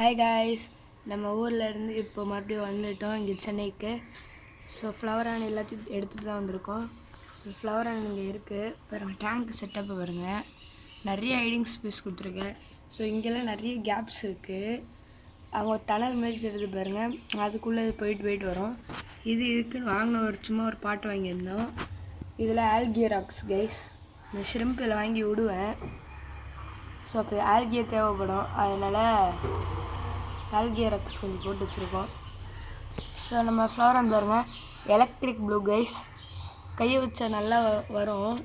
Hi guys, நம்ம ஊர்லேருந்து இப்போ மறுபடியும் வந்துட்டோம் இங்கே சென்னைக்கு. ஸோ ஃப்ளவர் ஆன் எல்லாத்தையும் எடுத்துகிட்டு தான் வந்திருக்கோம். ஸோ ஃப்ளவர் ஆன் இங்கே இருக்குது பாருங்கள். டேங்க் செட்டப்பை பாருங்கள், நிறைய ஹைடிங் ஸ்பேஸ் கொடுத்துருக்கேன். ஸோ இங்கெல்லாம் நிறைய கேப்ஸ் இருக்குது. அவங்க டனல் மாரி தெரியுது பாருங்கள், அதுக்குள்ளே போயிட்டு வரும். இதுக்குன்னு வாங்கின சும்மா ஒரு பாட்டு வாங்கியிருந்தோம். இதில் ஆல்கே ராக்ஸ் கைஸ், இந்த ஷ்ரிம்பில் வாங்கி விடுவேன். ஸோ அப்போ ஆல்கே தேவைப்படும், அதனால் ஆல்கே ராக்ஸ் கொஞ்சம் போட்டு வச்சுருக்கோம். ஸோ நம்ம ஃப்ளவர் ஆன் பாருங்கள், எலக்ட்ரிக் ப்ளூ கைஸ், கையை வச்சா நல்லா வரும்.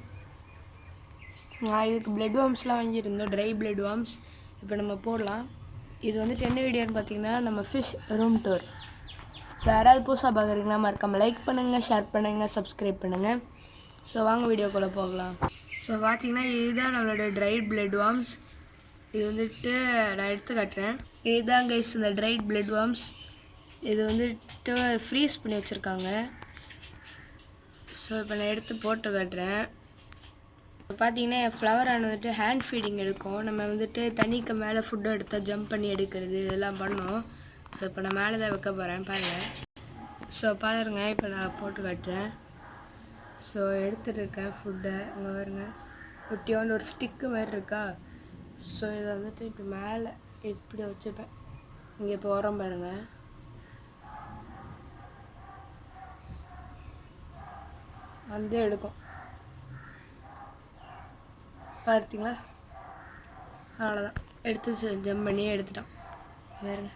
இதுக்கு பிளட் வார்ம்ஸ்லாம் வாங்கியிருந்தோம், ட்ரை பிளட் வார்ம்ஸ். இப்போ நம்ம போடலாம். இது வந்து 10 வீடியோன்னு பார்த்தீங்கன்னா நம்ம ஃபிஷ் ரூம் டூர். ஸோ யாராவது புதுசாக பார்க்குறீங்கன்னா மறக்காமல் லைக் பண்ணுங்கள், ஷேர் பண்ணுங்கள், சப்ஸ்கிரைப் பண்ணுங்கள். ஸோ வாங்க வீடியோக்குள்ளே போகலாம். ஸோ பார்த்தீங்கன்னா இதுதான் நம்மளோட ட்ரைட் பிளட் வார்ம்ஸ். இது வந்துட்டு நான் எடுத்து காட்டுறேன். இதுதான் கைஸ் இந்த ட்ரைட் பிளட் வார்ம்ஸ். இது வந்துட்டு ஃப்ரீஸ் பண்ணி வச்சுருக்காங்க. ஸோ இப்போ நான் எடுத்து போட்டு காட்டுறேன். இப்போ பார்த்தீங்கன்னா என் ஃப்ளவர் ஆன் வந்துட்டு ஹேண்ட் ஃபீடிங் எடுக்கும். நம்ம வந்துட்டு தண்ணிக்கு மேலே ஃபுட்டு எடுத்தால் ஜம்ப் பண்ணி எடுக்கிறது இதெல்லாம் பண்ணோம். ஸோ இப்போ நான் மேலே தான் வைக்க போகிறேன் பாருங்கள். ஸோ பாருங்க, இப்போ நான் போட்டு காட்டுறேன். ஸோ எடுத்துகிட்டு இருக்கேன் ஃபுட்டை. அங்கே பாருங்க, ஒட்டியோண்டு ஒரு ஸ்டிக்கு மாதிரி இருக்கா. ஸோ இதை வந்துட்டு இப்போ மேலே இப்படி வச்சுப்பேன். இங்கே இப்போ உரம் பாருங்கள், வந்து எடுக்கும். பார்த்தீங்களா, அவ்வளோதான், எடுத்து ஜம்ப் பண்ணி எடுத்துட்டான் பாருங்க.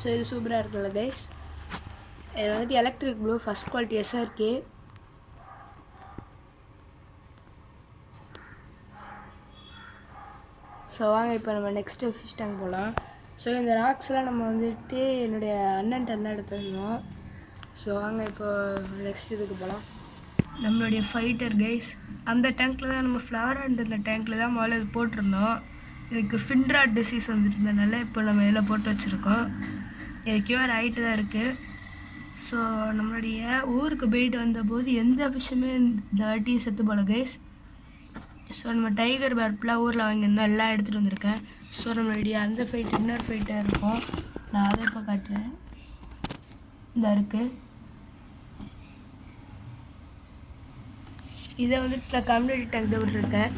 ஸோ இது சூப்பராக இருக்குல்ல கைஸ். இது வந்துட்டு electric blue first quality SRK. So வாங்க இப்போ நம்ம நெக்ஸ்ட்டு ஃபிஷ் டேங்க் போகலாம். ஸோ இந்த ராக்ஸ்லாம் நம்ம வந்துட்டு என்னுடைய அண்ணன்ட்ட தான் எடுத்துருந்தோம். ஸோ வாங்க இப்போ நெக்ஸ்ட் இதுக்கு போகலாம். நம்மளுடைய ஃபைட்டர் கைஸ், அந்த டேங்க்கில் தான் நம்ம ஃப்ளவர் அண்ட் அந்த டேங்க்கில் தான் முதல்ல இது போட்டிருந்தோம். இதுக்கு ஃபின்ராட் டிசீஸ் வந்துட்டு இருந்ததுனால இப்போ நம்ம இதில் போட்டு வச்சுருக்கோம். இது க்யூர் ஆகிட்டு தான் இருக்குது. ஸோ நம்மளுடைய ஊருக்கு போயிட்டு வந்தபோது எந்த விஷயமே இந்த வாட்டி செத்து போல கைஸ். ஸோ நம்ம டைகர் பர்ப்லாம் ஊரில் வாங்கியிருந்தோம், எல்லாம் எடுத்துகிட்டு வந்திருக்கேன். ஸோ நம்மளுடைய அந்த ஃபைட் இன்னொரு ஃபைட்டாக இருக்கும், நான் அதை இப்போ காட்டுறேன். இந்த இருக்குது, இதை வந்துட்டு நான் கம்யூனிட்டி டேங்க் தான் விட்டுருக்கேன்.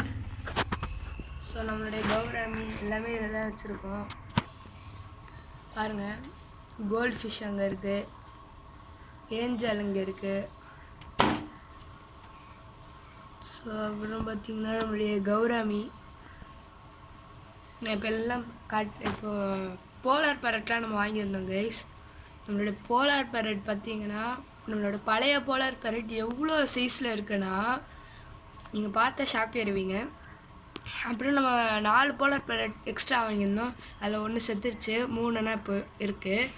ஸோ நம்மளுடைய கௌராமி எல்லாமே இதில் தான் வச்சுருக்கோம் பாருங்கள். கோல்டு ஃபிஷ் அங்கே இருக்குது, ஏஞ்சல் அங்கே இருக்குது. ஸோ அப்புறம் பார்த்திங்கன்னா நம்மளுடைய கௌராமி. நான் இப்போ எல்லாம் இப்போ போலார் பேரட்லாம் நம்ம வாங்கியிருந்தோம் கைஸ். நம்மளோட போலார் பேரட் பார்த்திங்கன்னா நம்மளோட பழைய போலார் பேரட் எவ்வளோ சைஸில் இருக்குன்னா நீங்கள் பார்த்தா ஷாக் ஆயிடுவீங்க. அப்புறம் நம்ம 4 போலார் பேரட் எக்ஸ்ட்ரா வாங்கியிருந்தோம், அதில் ஒன்று செத்துருச்சு, 3 இப்போ இருக்குது.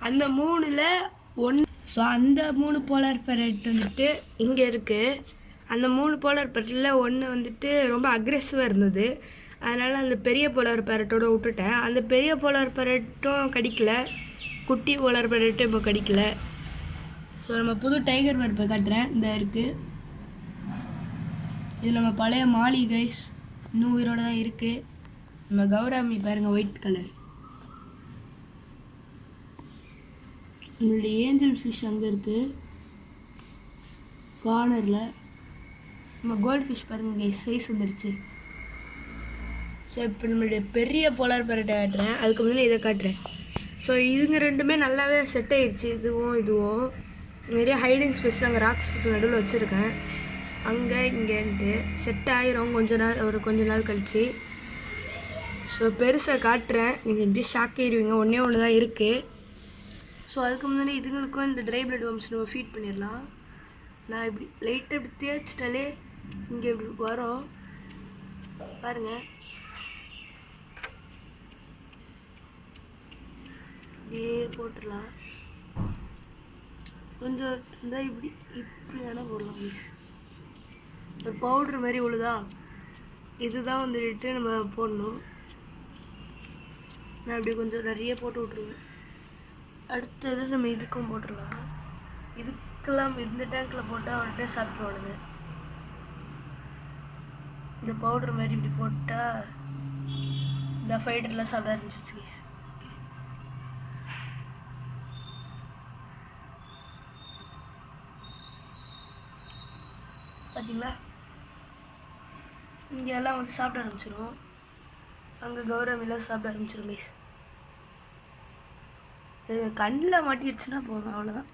அந்த 3ல் 1. ஸோ அந்த 3 போலார் பேரட் வந்துட்டு இங்கே இருக்குது. அந்த 3 போலார் பேரட்டில் ஒன்று வந்துட்டு ரொம்ப அக்ரெசிவாக இருந்தது, அதனால் அந்த பெரிய போலார் பேரட்டோடு விட்டுட்டேன். அந்த பெரிய போலார் பேரட்டும் கடிக்கல, குட்டி போலார் பேரட்டும் இப்போ கடிக்கல. ஸோ நம்ம புது டைகர் பர்ப்பை காட்டுறேன், இந்த இருக்குது. இது நம்ம பழைய மாலி கைஸ், இன்னும் உயிரோடு தான் இருக்குது. நம்ம கௌராமி பாருங்கள், ஒயிட் கலர். நம்மளுடைய ஏஞ்சல் ஃபிஷ் அங்கே இருக்குது கார்னரில். நம்ம கோல்டு ஃபிஷ் பாருங்கள் கைஸ், சைஸ் வந்துருச்சு. ஸோ இப்போ நம்மளுடைய பெரிய போலார் பேரட்டை காட்டுறேன், அதுக்கு முன்னாடி இதை காட்டுறேன். ஸோ இதுங்க ரெண்டுமே நல்லாவே செட் ஆயிடுச்சு. இதுவும் நிறைய ஹைடிங் ஸ்பேஸில் அங்கே ராக்ஸுக்கு நடுவில் வச்சுருக்கேன். அங்கே இங்கேன்ட்டு செட் ஆகிரும் கொஞ்ச நாள் கழிச்சு. ஸோ பெருசாக காட்டுறேன், நீங்கள் எப்படி ஷாக் ஆகிடுவீங்க. ஒன்று தான் இருக்குது. ஸோ அதுக்கு முன்னாடி இதுங்களுக்கும் இந்த ட்ரை பிளட் வார்ம்ஸ் நம்ம ஃபீட் பண்ணிடலாம். நான் இப்படி லைட்டாக இப்படி தேய்ச்சிட்டாலே இங்கே இப்படி வரும் பாருங்கள். இப்படியே போட்டுடலாம். கொஞ்சம் இருந்தால் இப்படி வேணால் போடலாம். ஒரு பவுட்ரு மாதிரி உழுதா, இதுதான் வந்துட்டு நம்ம போடணும். நான் இப்படி கொஞ்சம் நிறைய போட்டு விட்ருவேன். அடுத்தது நம்ம இதுக்கும் போட்டுடலாம். இதுக்கு டேங்க்லாம் இந்த டேங்க்கில் போட்டால் உடனே சாப்பிட்ருவானுங்க. இந்த பவுடர் மாதிரி இப்படி போட்டால் இந்த ஃபைட்டர்லாம் சாப்பிட ஆரம்பிச்சிருச்சு கைஸ். பார்த்தீங்களா, இங்கே எல்லாம் வந்து சாப்பிட ஆரம்பிச்சிடும். அங்கே கௌரவெல்லாம் சாப்பிட ஆரம்பிச்சிடும் கைஸ். இது கண்ணில் மாட்டிடுச்சுன்னா போதும், அவ்வளோதான்.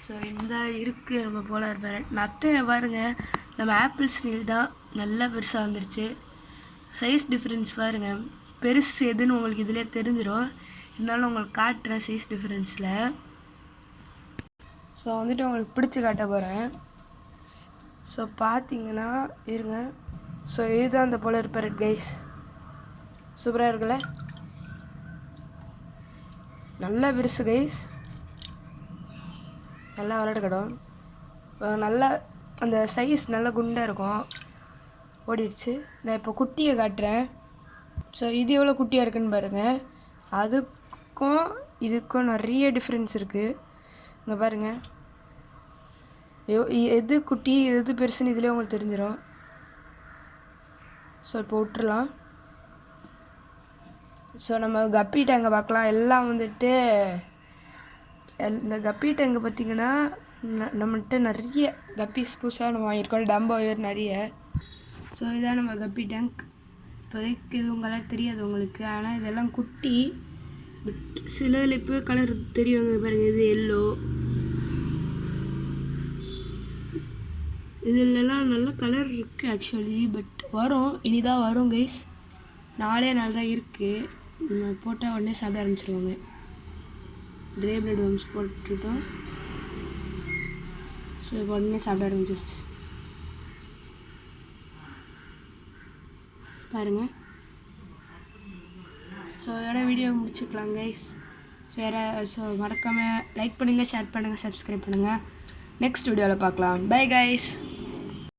ஸோ இந்த இருக்குது நம்ம போலார் பேரட். நத்தை பாருங்கள், நம்ம ஆப்பிள் ஸ்னீல் தான் நல்லா பெருசாக வந்துருச்சு. சைஸ் டிஃப்ரென்ஸ் பாருங்கள், பெருசு எதுன்னு உங்களுக்கு இதிலே தெரிஞ்சிடும். இருந்தாலும் உங்களுக்கு காட்டுறேன் சைஸ் டிஃப்ரென்ஸில். ஸோ வந்துட்டு உங்களுக்கு பிடிச்சி காட்ட போகிறேன். ஸோ பார்த்தீங்கன்னா இருங்க. ஸோ இதுதான் அந்த போலார் பேரட் கைஸ். சூப்பராக இருக்குல்ல, நல்லா பெருசு கைஸ், நல்லா விளையாட்டுக்கிடும். நல்லா அந்த சைஸ் நல்லா குண்டாக இருக்கும். ஓடிடுச்சு. நான் இப்போ குட்டியை காட்டுறேன். ஸோ இது எவ்வளோ குட்டியாக இருக்குன்னு பாருங்கள். அதுக்கும் இதுக்கும் நிறைய டிஃப்ரென்ஸ் இருக்குது. இங்கே பாருங்கள், எது குட்டி எது பெருசுன்னு இதிலே உங்களுக்கு தெரிஞ்சிடும். ஸோ இப்போ விட்டுறலாம். ஸோ நம்ம கப்பி டேங்கை பார்க்கலாம். எல்லாம் வந்துட்டு இந்த கப்பி டேங்கை பார்த்திங்கன்னா நம்மகிட்ட நிறைய கப்பீஸ் புதுசாக நம்ம வாங்கியிருக்கோம். டம்போ ஒயர் நிறைய. ஸோ இதான் நம்ம கப்பி டேங்க். இப்போதைக்கு எதுவும் கலர் தெரியாது உங்களுக்கு, ஆனால் இதெல்லாம் குட்டி. பட் சிலதில் இப்போ கலர் தெரியும் பாருங்கள். இது எல்லோ, இதிலெல்லாம் நல்ல கலர் இருக்குது ஆக்சுவலி. பட் வரும், இனிதான் வரும் கைஸ். 4 நாள் தான் இருக்குது. போட்டால் உடனே சாப்பிட ஆரம்பிச்சிருவாங்க. ட்ரை பிளட் வார்ம்ஸ் போட்டுட்டோம். ஸோ உடனே சாப்பிட ஆரம்பிச்சிருச்சு பாருங்கள். ஸோ இதோட வீடியோ முடிச்சுக்கலாம் கைஸ். ஸோ மறக்காமல் லைக் பண்ணுங்கள், ஷேர் பண்ணுங்கள், சப்ஸ்கிரைப் பண்ணுங்கள். நெக்ஸ்ட் வீடியோவில் பார்க்கலாம். Bye guys.